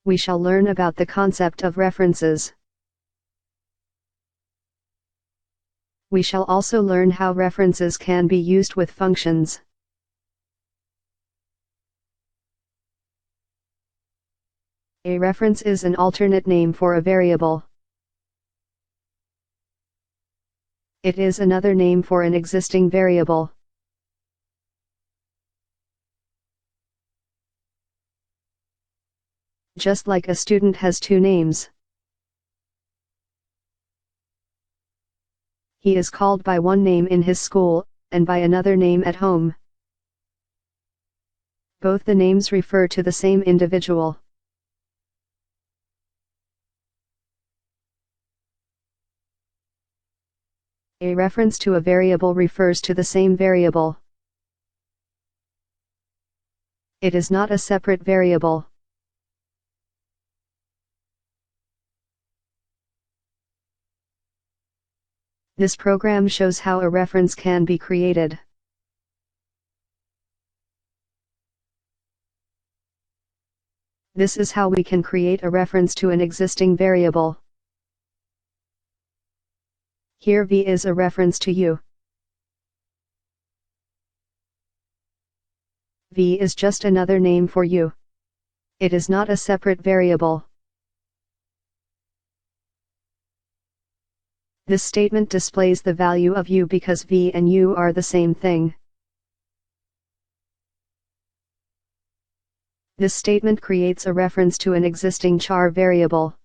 we shall learn about the concept of references. We shall also learn how references can be used with functions. A reference is an alternate name for a variable. It is another name for an existing variable. Just like a student has two names. He is called by one name in his school, and by another name at home. Both the names refer to the same individual. A reference to a variable refers to the same variable. It is not a separate variable. This program shows how a reference can be created. This is how we can create a reference to an existing variable. Here v is a reference to u. V is just another name for u. It is not a separate variable. This statement displays the value of u because v and u are the same thing. This statement creates a reference to an existing char variable.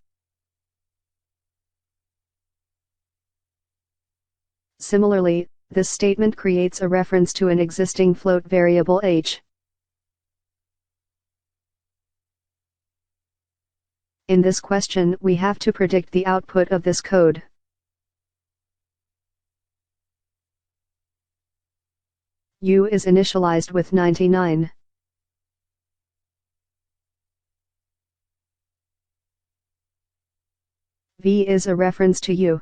Similarly, this statement creates a reference to an existing float variable h. In this question, we have to predict the output of this code. U is initialized with 99. V is a reference to u.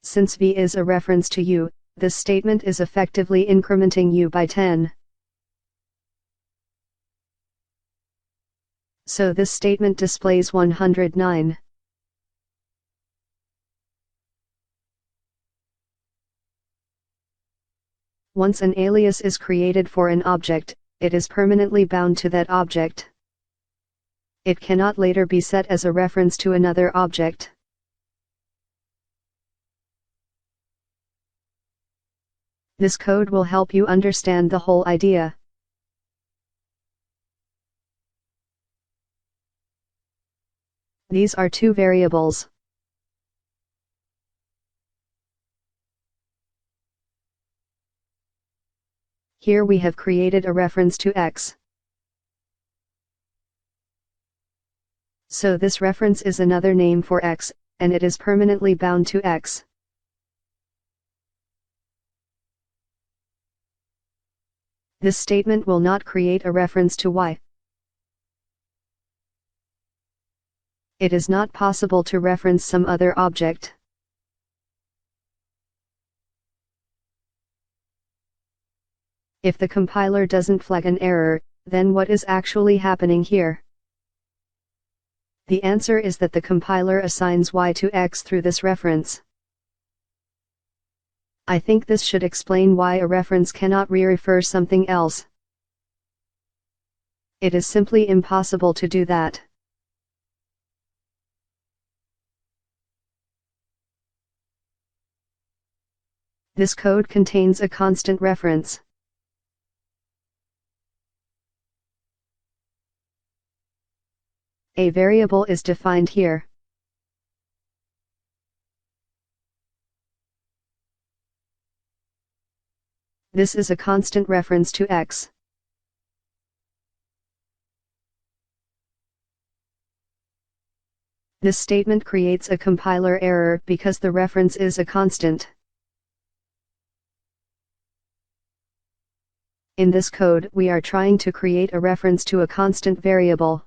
Since v is a reference to u, this statement is effectively incrementing u by 10. So this statement displays 109. Once an alias is created for an object, it is permanently bound to that object. It cannot later be set as a reference to another object. This code will help you understand the whole idea. These are two variables. Here we have created a reference to x. So this reference is another name for x, and it is permanently bound to x. This statement will not create a reference to y. It is not possible to reference some other object. If the compiler doesn't flag an error, then what is actually happening here? The answer is that the compiler assigns y to x through this reference. I think this should explain why a reference cannot re-refer something else. It is simply impossible to do that. This code contains a constant reference. A variable is defined here. This is a constant reference to x. This statement creates a compiler error because the reference is a constant. In this code, we are trying to create a reference to a constant variable.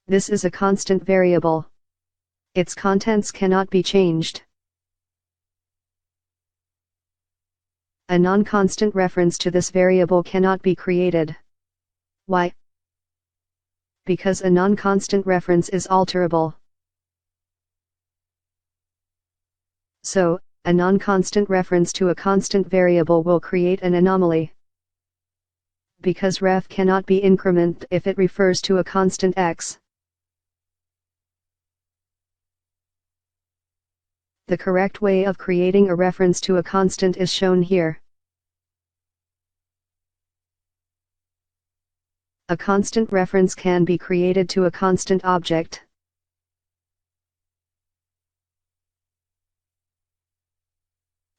This is a constant variable. Its contents cannot be changed. A non-constant reference to this variable cannot be created. Why? Because a non-constant reference is alterable. So, a non-constant reference to a constant variable will create an anomaly. Because ref cannot be incremented if it refers to a constant x. The correct way of creating a reference to a constant is shown here. A constant reference can be created to a constant object.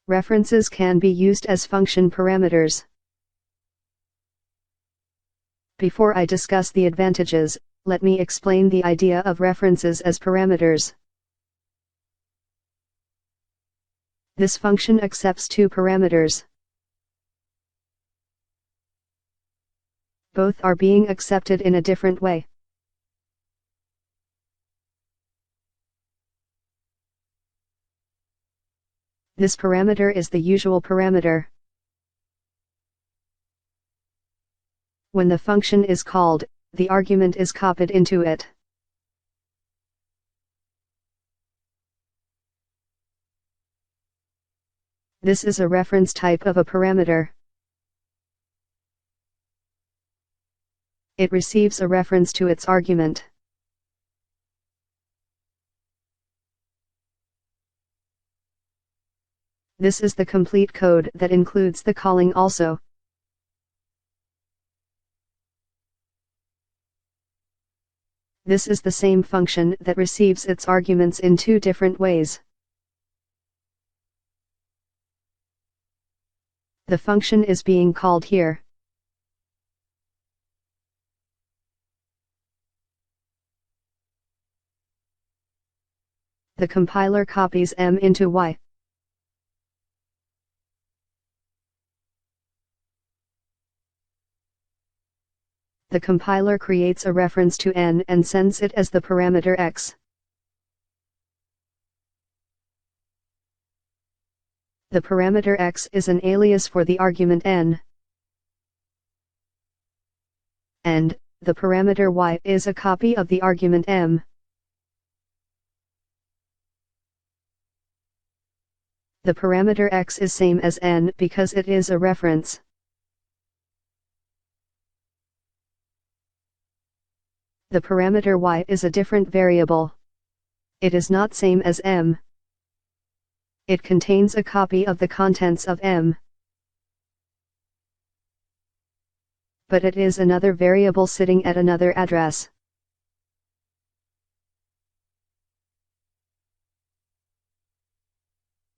References can be used as function parameters. Before I discuss the advantages, let me explain the idea of references as parameters. This function accepts two parameters. Both are being accepted in a different way. This parameter is the usual parameter. When the function is called, the argument is copied into it. This is a reference type of a parameter. It receives a reference to its argument. This is the complete code that includes the calling also. This is the same function that receives its arguments in two different ways. The function is being called here. The compiler copies m into y. The compiler creates a reference to n and sends it as the parameter x. The parameter x is an alias for the argument n. And, the parameter y is a copy of the argument m. The parameter x is same as n because it is a reference. The parameter y is a different variable. It is not same as m. It contains a copy of the contents of m. But it is another variable sitting at another address.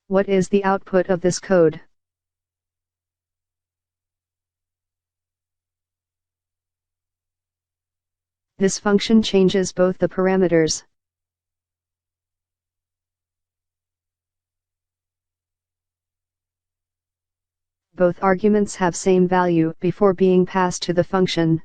What is the output of this code? This function changes both the parameters. Both arguments have same value before being passed to the function.